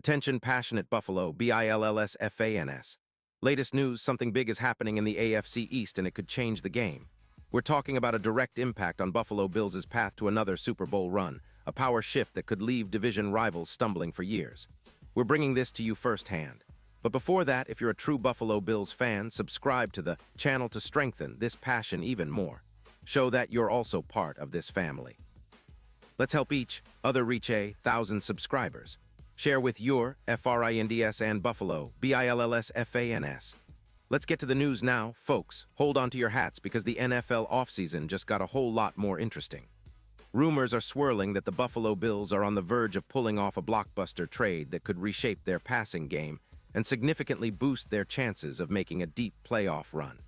Attention passionate Buffalo, BILLSFANS. Latest news, something big is happening in the AFC East and it could change the game. We're talking about a direct impact on Buffalo Bills' path to another Super Bowl run, a power shift that could leave division rivals stumbling for years. We're bringing this to you firsthand. But before that, if you're a true Buffalo Bills fan, subscribe to the channel to strengthen this passion even more. Show that you're also part of this family. Let's help each other reach 1,000 subscribers. Share with your FRINDS and Buffalo, BILLSFANS. Let's get to the news now, folks. Hold on to your hats because the NFL offseason just got a whole lot more interesting. Rumors are swirling that the Buffalo Bills are on the verge of pulling off a blockbuster trade that could reshape their passing game and significantly boost their chances of making a deep playoff run.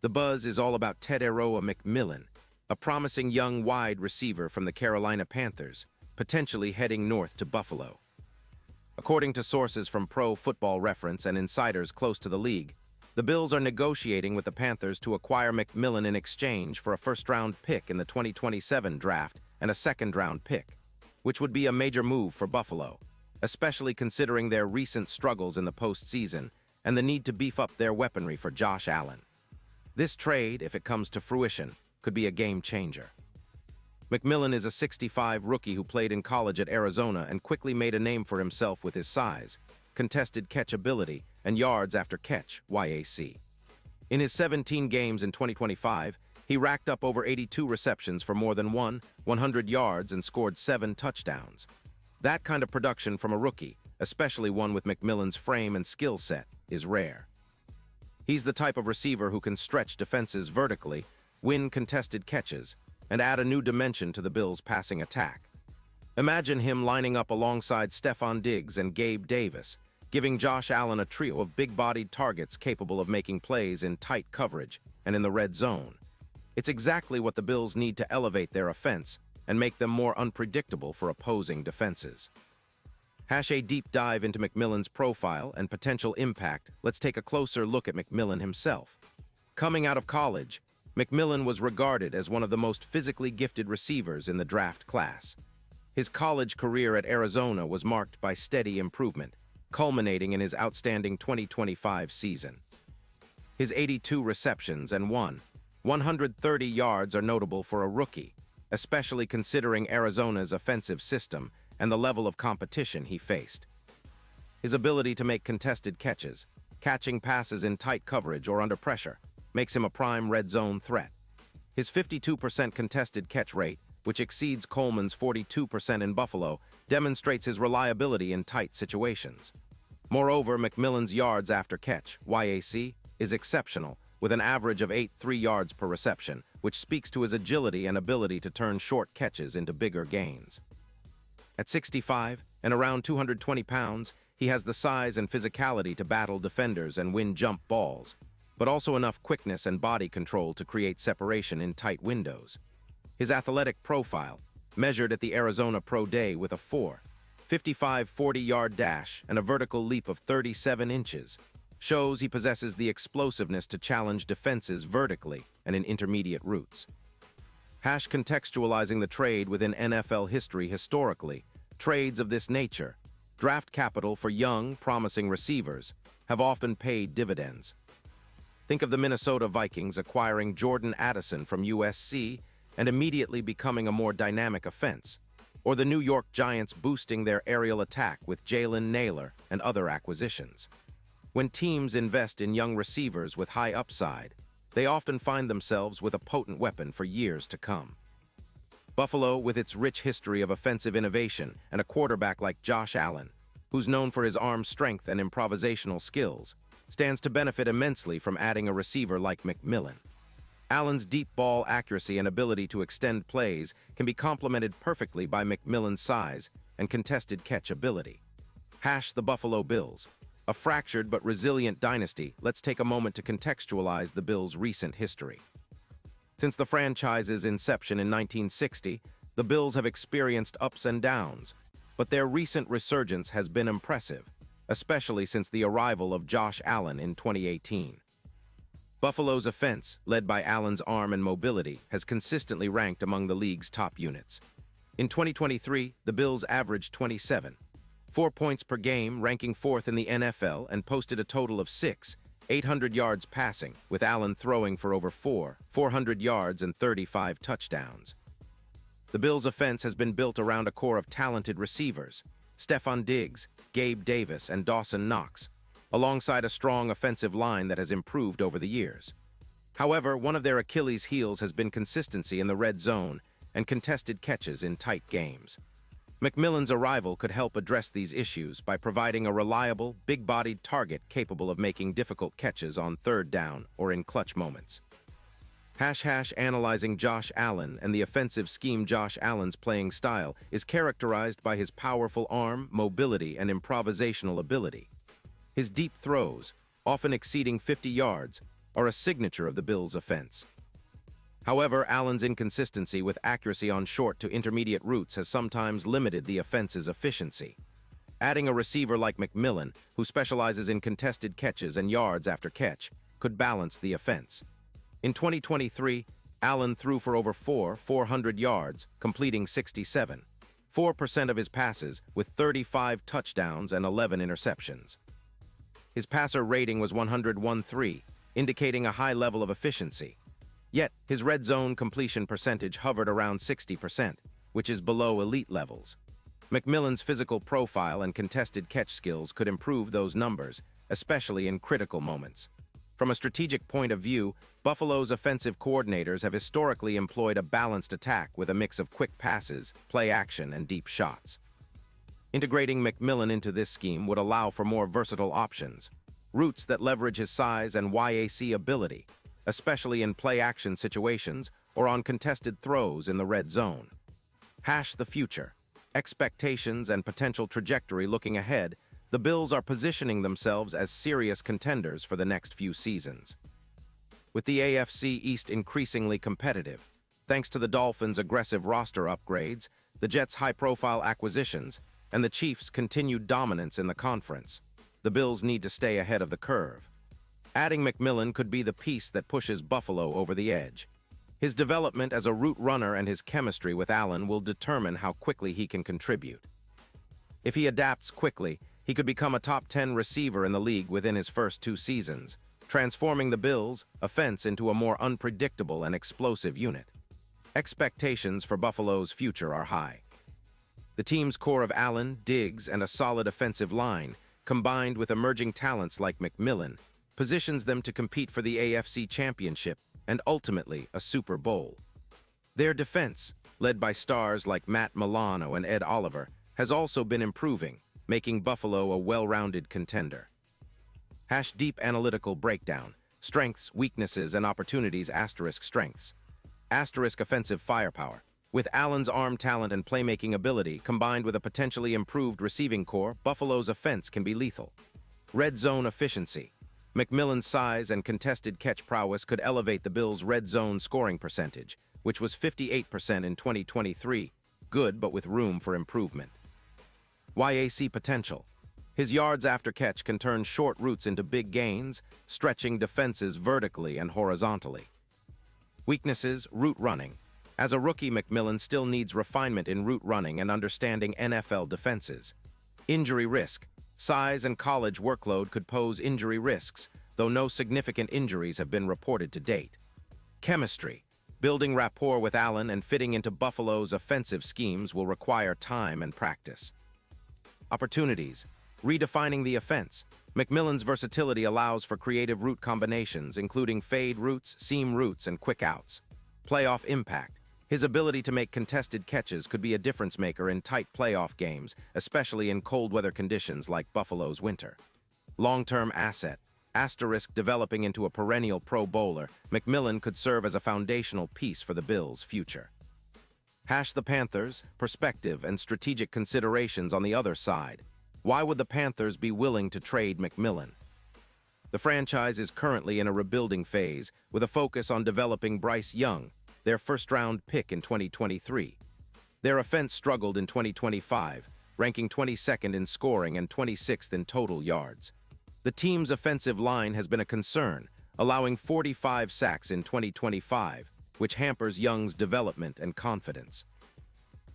The buzz is all about Tedaroa McMillan, a promising young wide receiver from the Carolina Panthers, potentially heading north to Buffalo. According to sources from Pro Football Reference and insiders close to the league, the Bills are negotiating with the Panthers to acquire McMillan in exchange for a first-round pick in the 2027 draft and a second-round pick, which would be a major move for Buffalo, especially considering their recent struggles in the postseason and the need to beef up their weaponry for Josh Allen. This trade, if it comes to fruition, could be a game-changer. McMillan is a 6'5" rookie who played in college at Arizona and quickly made a name for himself with his size, contested catch ability, and yards after catch, YAC. In his 17 games in 2025, he racked up over 82 receptions for more than 100 yards and scored 7 touchdowns. That kind of production from a rookie, especially one with McMillan's frame and skill set, is rare. He's the type of receiver who can stretch defenses vertically, win contested catches, and add a new dimension to the Bills' passing attack. Imagine him lining up alongside Stephon Diggs and Gabe Davis, giving Josh Allen a trio of big-bodied targets capable of making plays in tight coverage and in the red zone. It's exactly what the Bills need to elevate their offense and make them more unpredictable for opposing defenses. A deep dive into McMillan's profile and potential impact. Let's take a closer look at McMillan himself. Coming out of college, McMillan was regarded as one of the most physically gifted receivers in the draft class. His college career at Arizona was marked by steady improvement, culminating in his outstanding 2025 season. His 82 receptions and 130 yards are notable for a rookie, especially considering Arizona's offensive system and the level of competition he faced. His ability to make contested catches, catching passes in tight coverage or under pressure, makes him a prime red zone threat. His 52% contested catch rate, which exceeds Coleman's 42% in Buffalo, demonstrates his reliability in tight situations. Moreover, McMillan's yards after catch, YAC, is exceptional, with an average of 83 yards per reception, which speaks to his agility and ability to turn short catches into bigger gains. At 6'5" and around 220 pounds, he has the size and physicality to battle defenders and win jump balls, but also enough quickness and body control to create separation in tight windows. His athletic profile, measured at the Arizona Pro Day with a 4.55 40-yard dash and a vertical leap of 37 inches, shows he possesses the explosiveness to challenge defenses vertically and in intermediate routes. Contextualizing the trade within NFL history. Historically, trades of this nature, draft capital for young, promising receivers, have often paid dividends. Think of the Minnesota Vikings acquiring Jordan Addison from USC and immediately becoming a more dynamic offense, or the New York Giants boosting their aerial attack with Jalen Nailor and other acquisitions. When teams invest in young receivers with high upside, they often find themselves with a potent weapon for years to come. Buffalo, with its rich history of offensive innovation and a quarterback like Josh Allen, who's known for his arm strength and improvisational skills, stands to benefit immensely from adding a receiver like McMillan. Allen's deep ball accuracy and ability to extend plays can be complemented perfectly by McMillan's size and contested catch ability. The Buffalo Bills, a fractured but resilient dynasty. Let's take a moment to contextualize the Bills' recent history. Since the franchise's inception in 1960, the Bills have experienced ups and downs, but their recent resurgence has been impressive, especially since the arrival of Josh Allen in 2018. Buffalo's offense, led by Allen's arm and mobility, has consistently ranked among the league's top units. In 2023, the Bills averaged 27. 4 points per game, ranking 4th in the NFL, and posted a total of 800 yards passing, with Allen throwing for over 400 yards and 35 touchdowns. The Bills' offense has been built around a core of talented receivers, Stefon Diggs, Gabe Davis, and Dawson Knox, alongside a strong offensive line that has improved over the years. However, one of their Achilles' heels has been consistency in the red zone and contested catches in tight games. McMillan's arrival could help address these issues by providing a reliable, big-bodied target capable of making difficult catches on third down or in clutch moments. Analyzing Josh Allen and the offensive scheme. Josh Allen's playing style is characterized by his powerful arm, mobility, and improvisational ability. His deep throws, often exceeding 50 yards, are a signature of the Bills' offense. However, Allen's inconsistency with accuracy on short to intermediate routes has sometimes limited the offense's efficiency. Adding a receiver like McMillan, who specializes in contested catches and yards after catch, could balance the offense. In 2023, Allen threw for over 400 yards, completing 4% of his passes, with 35 touchdowns and 11 interceptions. His passer rating was 101.3, indicating a high level of efficiency. Yet, his red zone completion percentage hovered around 60%, which is below elite levels. McMillan's physical profile and contested catch skills could improve those numbers, especially in critical moments. From a strategic point of view, Buffalo's offensive coordinators have historically employed a balanced attack with a mix of quick passes, play action, and deep shots. Integrating McMillan into this scheme would allow for more versatile options, routes that leverage his size and YAC ability, especially in play-action situations or on contested throws in the red zone. The future, expectations, and potential trajectory. Looking ahead, the Bills are positioning themselves as serious contenders for the next few seasons. With the AFC East increasingly competitive, thanks to the Dolphins' aggressive roster upgrades, the Jets' high-profile acquisitions, and the Chiefs' continued dominance in the conference, the Bills need to stay ahead of the curve. Adding McMillan could be the piece that pushes Buffalo over the edge. His development as a route runner and his chemistry with Allen will determine how quickly he can contribute. If he adapts quickly, he could become a top 10 receiver in the league within his first 2 seasons, transforming the Bills' offense into a more unpredictable and explosive unit. Expectations for Buffalo's future are high. The team's core of Allen, Diggs, and a solid offensive line, combined with emerging talents like McMillan, positions them to compete for the AFC Championship and ultimately a Super Bowl. Their defense, led by stars like Matt Milano and Ed Oliver, has also been improving, making Buffalo a well-rounded contender. Deep analytical breakdown, strengths, weaknesses, and opportunities. Strengths. Offensive firepower. With Allen's arm talent and playmaking ability, combined with a potentially improved receiving core, Buffalo's offense can be lethal. Red zone efficiency. McMillan's size and contested catch prowess could elevate the Bills' red zone scoring percentage, which was 58% in 2023, good but with room for improvement. YAC potential. His yards after catch can turn short routes into big gains, stretching defenses vertically and horizontally. Weaknesses, route running. As a rookie, McMillan still needs refinement in route running and understanding NFL defenses. Injury risk. Size and college workload could pose injury risks, though no significant injuries have been reported to date. Chemistry. Building rapport with Allen and fitting into Buffalo's offensive schemes will require time and practice. Opportunities. Redefining the offense. McMillan's versatility allows for creative route combinations, including fade routes, seam routes, and quick outs. Playoff impact. His ability to make contested catches could be a difference maker in tight playoff games, especially in cold weather conditions like Buffalo's winter. Long-term asset. Developing into a perennial Pro Bowler, McMillan could serve as a foundational piece for the Bills' future. The Panthers, perspective and strategic considerations on the other side. Why would the Panthers be willing to trade McMillan? The franchise is currently in a rebuilding phase, with a focus on developing Bryce Young, their first-round pick in 2023. Their offense struggled in 2025, ranking 22nd in scoring and 26th in total yards. The team's offensive line has been a concern, allowing 45 sacks in 2025, which hampers Young's development and confidence.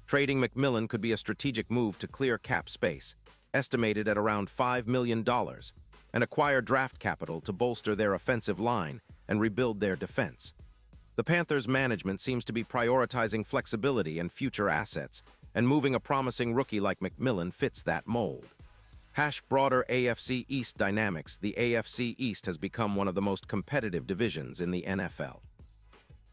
Trading McMillan could be a strategic move to clear cap space. estimated at around $5 million, and acquire draft capital to bolster their offensive line and rebuild their defense. The Panthers' management seems to be prioritizing flexibility and future assets, and moving a promising rookie like McMillan fits that mold. Broader AFC East dynamics. The AFC East has become one of the most competitive divisions in the NFL.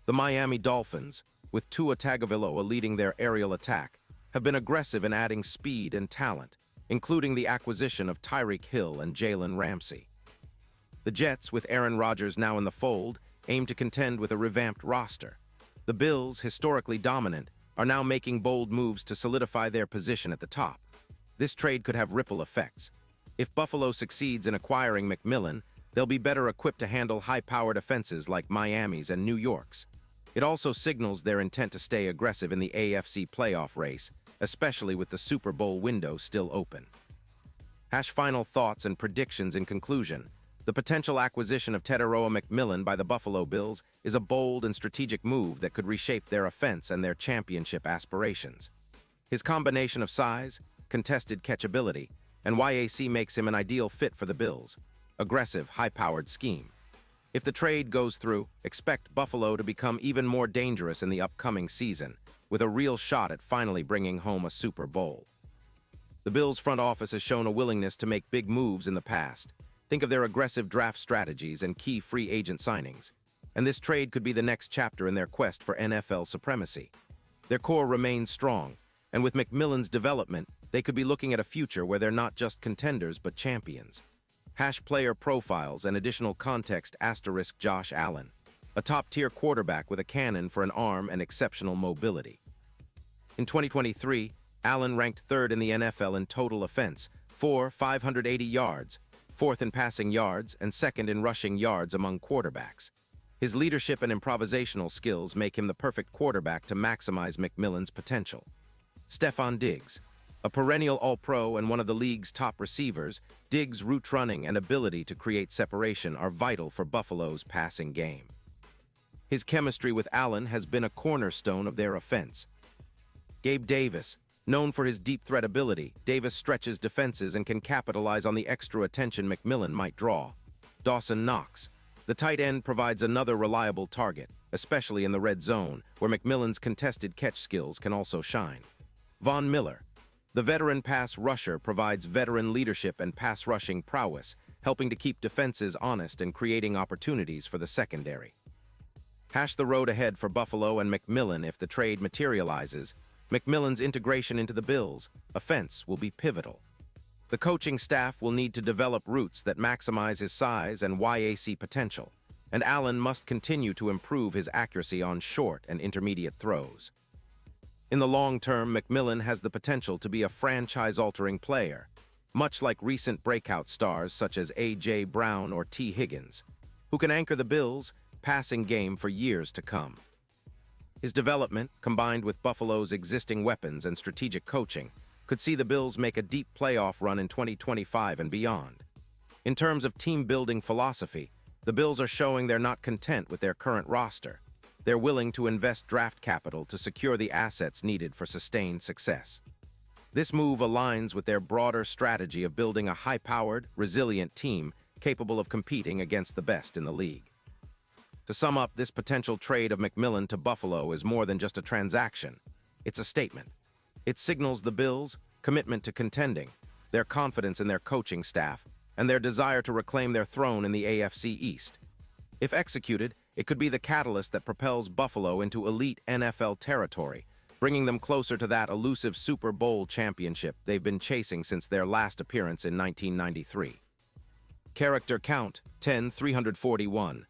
The Miami Dolphins, with Tua Tagovailoa leading their aerial attack, have been aggressive in adding speed and talent, including the acquisition of Tyreek Hill and Jalen Ramsey. The Jets, with Aaron Rodgers now in the fold, aim to contend with a revamped roster. The Bills, historically dominant, are now making bold moves to solidify their position at the top. This trade could have ripple effects. If Buffalo succeeds in acquiring McMillan, they'll be better equipped to handle high-powered offenses like Miami's and New York's. It also signals their intent to stay aggressive in the AFC playoff race, especially with the Super Bowl window still open. Final thoughts and predictions in conclusion. The potential acquisition of Teteroa McMillan by the Buffalo Bills is a bold and strategic move that could reshape their offense and their championship aspirations. His combination of size, contested catchability, and YAC makes him an ideal fit for the Bills' aggressive, high-powered scheme. If the trade goes through, expect Buffalo to become even more dangerous in the upcoming season, with a real shot at finally bringing home a Super Bowl. The Bills' front office has shown a willingness to make big moves in the past. Think of their aggressive draft strategies and key free agent signings, and this trade could be the next chapter in their quest for NFL supremacy. Their core remains strong, and with McMillan's development, they could be looking at a future where they're not just contenders but champions. Player profiles and additional context. Josh Allen, a top-tier quarterback with a cannon for an arm and exceptional mobility. In 2023, Allen ranked third in the NFL in total offense, 580 yards, fourth in passing yards, and second in rushing yards among quarterbacks. His leadership and improvisational skills make him the perfect quarterback to maximize McMillan's potential. Stefon Diggs, a perennial All-Pro and one of the league's top receivers, Diggs' route running and ability to create separation are vital for Buffalo's passing game. His chemistry with Allen has been a cornerstone of their offense. Gabe Davis, known for his deep threat ability, Davis stretches defenses and can capitalize on the extra attention McMillan might draw. Dawson Knox, the tight end, provides another reliable target, especially in the red zone, where McMillan's contested catch skills can also shine. Von Miller, the veteran pass rusher, provides veteran leadership and pass rushing prowess, helping to keep defenses honest and creating opportunities for the secondary. The road ahead for Buffalo and McMillan. If the trade materializes, McMillan's integration into the Bills' offense will be pivotal. The coaching staff will need to develop routes that maximize his size and YAC potential, and Allen must continue to improve his accuracy on short and intermediate throws. In the long term, McMillan has the potential to be a franchise-altering player, much like recent breakout stars such as A.J. Brown or T. Higgins, who can anchor the Bills' passing game for years to come. His development, combined with Buffalo's existing weapons and strategic coaching, could see the Bills make a deep playoff run in 2025 and beyond. In terms of team-building philosophy, the Bills are showing they're not content with their current roster. They're willing to invest draft capital to secure the assets needed for sustained success. This move aligns with their broader strategy of building a high-powered, resilient team capable of competing against the best in the league. To sum up, this potential trade of McMillan to Buffalo is more than just a transaction. It's a statement. It signals the Bills' commitment to contending, their confidence in their coaching staff, and their desire to reclaim their throne in the AFC East. If executed, it could be the catalyst that propels Buffalo into elite NFL territory, bringing them closer to that elusive Super Bowl championship they've been chasing since their last appearance in 1993. Character count, 10,341.